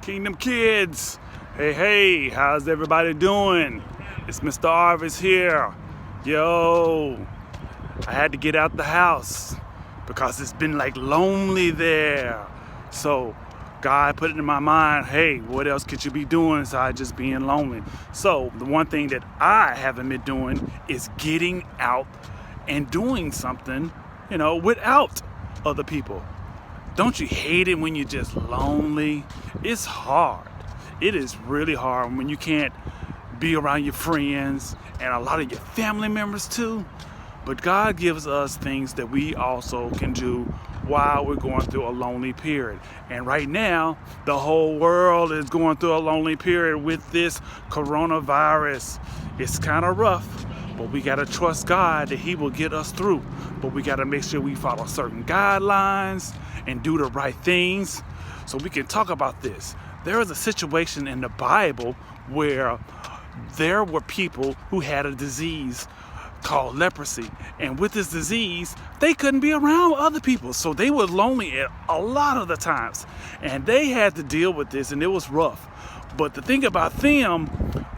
Kingdom Kids. Hey, how's everybody doing? It's Mr. Arvis here. Yo, I had to get out the house because it's been like lonely there. So God put it in my mind, hey, what else could you be doing besides just being lonely? So the one thing that I haven't been doing is getting out and doing something, without other people. Don't you hate it when you're just lonely? It's hard. It is really hard when you can't be around your friends and a lot of your family members too. But God gives us things that we also can do while we're going through a lonely period. And right now, the whole world is going through a lonely period with this coronavirus. It's kind of rough, but we got to trust God that He will get us through. But we got to make sure we follow certain guidelines and do the right things so we can talk about this. There is a situation in the Bible where there were people who had a disease called leprosy, and with this disease they couldn't be around other people, so they were lonely at a lot of the times, and they had to deal with this, and it was rough. But the thing about them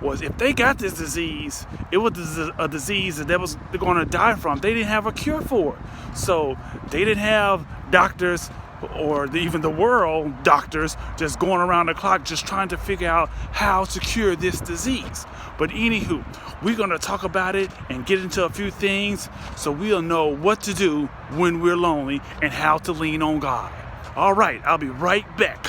was, if they got this disease, it was a disease that they're going to die from. They didn't have a cure for it, so they didn't have doctors or even the world doctors just going around the clock just trying to figure out how to cure this disease. But anywho, we're going to talk about it and get into a few things so we'll know what to do when we're lonely and how to lean on God. All right, I'll be right back.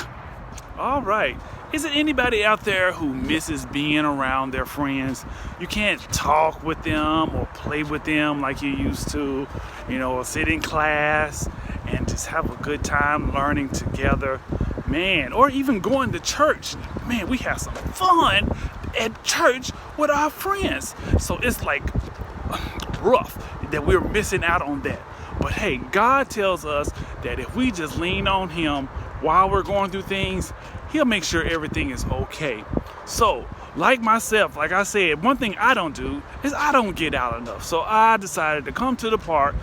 All right. Is there anybody out there who misses being around their friends? You can't talk with them or play with them like you used to, or sit in class and just have a good time learning together, man, or even going to church. Man, we have some fun at church with our friends. So it's like rough that we're missing out on that. But hey, God tells us that if we just lean on Him while we're going through things, He'll make sure everything is okay. So, like myself, like I said, one thing I don't do is I don't get out enough. So I decided to come to the park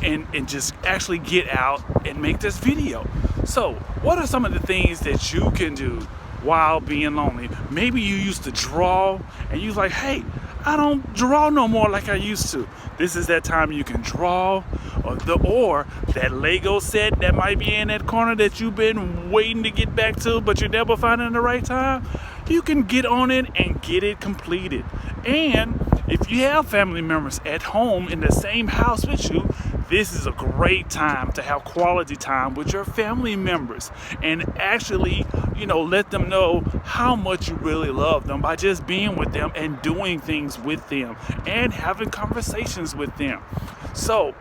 and just actually get out and make this video. So, what are some of the things that you can do while being lonely? Maybe you used to draw and you was like, hey, I don't draw no more like I used to. This is that time you can draw, or that Lego set that might be in that corner that you've been waiting to get back to, but you never find it in the right time. You can get on it and get it completed. And if you have family members at home in the same house with you, this is a great time to have quality time with your family members and actually, let them know how much you really love them by just being with them and doing things with them and having conversations with them. So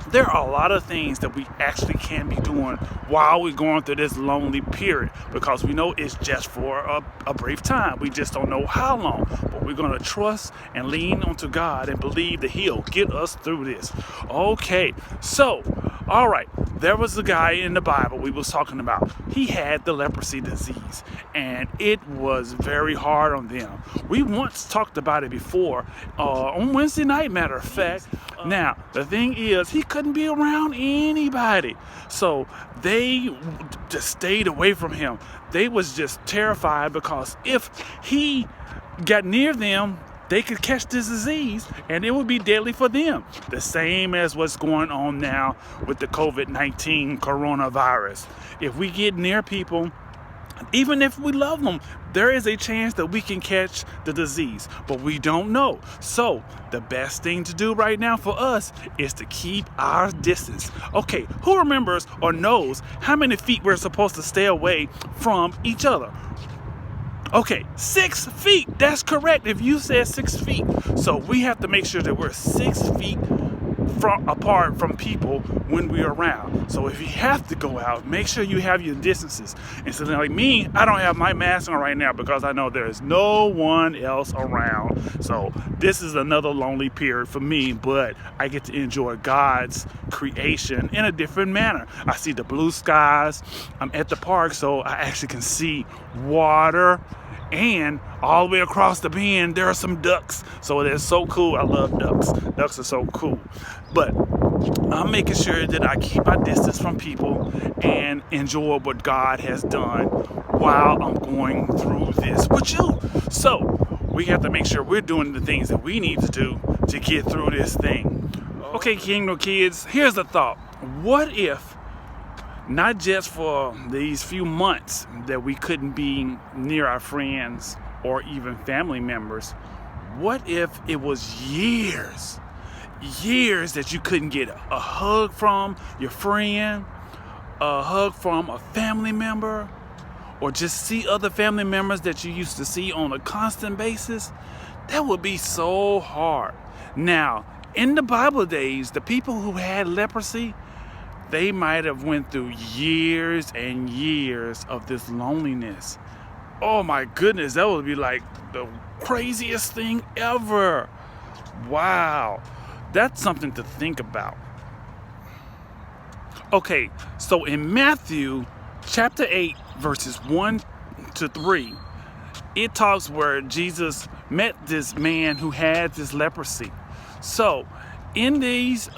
there are a lot of things that we actually can be doing while we're going through this lonely period, because we know it's just for a brief time. We just don't know how long, but we're going to trust and lean onto God and believe that He'll get us through this. Okay, so, all right, there was a guy in the Bible we was talking about. He had the leprosy disease, and it was very hard on them. We once talked about it before on Wednesday night, matter of fact. Now, the thing is, he couldn't be around anybody. So they just stayed away from him. They was just terrified because if he got near them, they could catch this disease and it would be deadly for them. The same as what's going on now with the COVID-19 coronavirus. If we get near people, even if we love them, there is a chance that we can catch the disease, but we don't know. So the best thing to do right now for us is to keep our distance. Okay, who remembers or knows how many feet we're supposed to stay away from each other? Okay, 6 feet. That's correct. If you said 6 feet. So we have to make sure that we're 6 feet apart from people when we're around. So if you have to go out, make sure you have your distances. And so like me, I don't have my mask on right now because I know there is no one else around. So this is another lonely period for me, but I get to enjoy God's creation in a different manner. I see the blue skies. I'm at the park, so I actually can see water. And all the way across the bend, there are some ducks. So that's so cool. I love ducks. Ducks are so cool. But I'm making sure that I keep my distance from people and enjoy what God has done while I'm going through this with you. So we have to make sure we're doing the things that we need to do to get through this thing. Okay, Kingdom Kids, here's the thought. What if, not just for these few months that we couldn't be near our friends or even family members, what if it was years that you couldn't get a hug from your friend, a hug from a family member, or just see other family members that you used to see on a constant basis? That would be so hard. Now, in the Bible days, the people who had leprosy, they might have went through years and years of this loneliness. Oh my goodness, that would be like the craziest thing ever. Wow, that's something to think about. Okay, so in Matthew chapter 8, verses 1 to 3, it talks where Jesus met this man who had this leprosy. So in these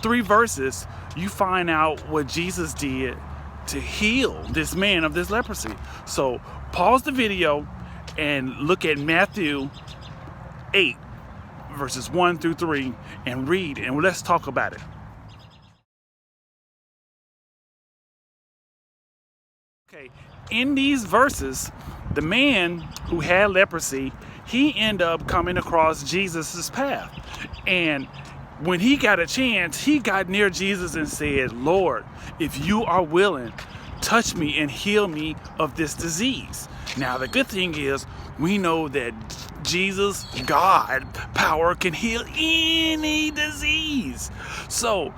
3 verses, you find out what Jesus did to heal this man of this leprosy. So pause the video and look at Matthew 8, verses 1 through 3, and read, and let's talk about it. Okay, in these verses, the man who had leprosy, he ended up coming across Jesus's path. And when he got a chance, he got near Jesus and said, "Lord, if you are willing, touch me and heal me of this disease." Now, the good thing is, we know that Jesus, God, power can heal any disease. So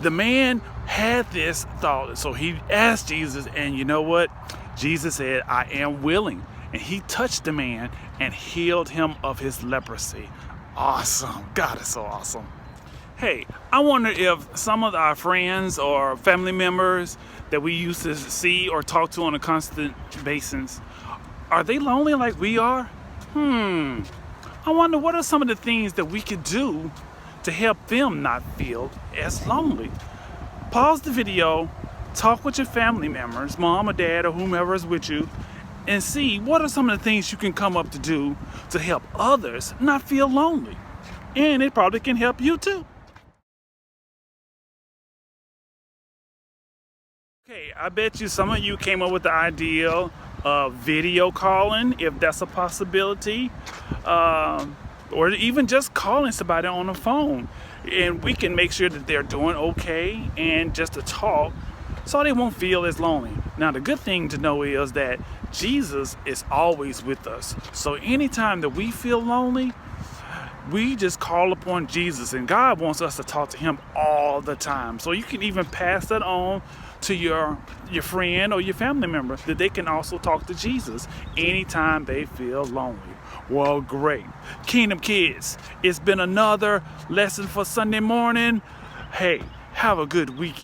the man had this thought. So he asked Jesus, and you know what? Jesus said, "I am willing." And he touched the man and healed him of his leprosy. Awesome. God is so awesome. Hey, I wonder if some of our friends or family members that we used to see or talk to on a constant basis, are they lonely like we are? I wonder what are some of the things that we could do to help them not feel as lonely. Pause the video, talk with your family members, mom or dad or whomever is with you, and see what are some of the things you can come up to do to help others not feel lonely. And it probably can help you too. Okay, I bet you some of you came up with the idea of video calling, if that's a possibility, or even just calling somebody on the phone, and we can make sure that they're doing okay and just to talk so they won't feel as lonely. Now, the good thing to know is that Jesus is always with us. So anytime that we feel lonely, we just call upon Jesus, and God wants us to talk to him all the time. So you can even pass that on to your friend or your family member, that they can also talk to Jesus anytime they feel lonely. Well, great. Kingdom Kids, it's been another lesson for Sunday morning. Hey, have a good week.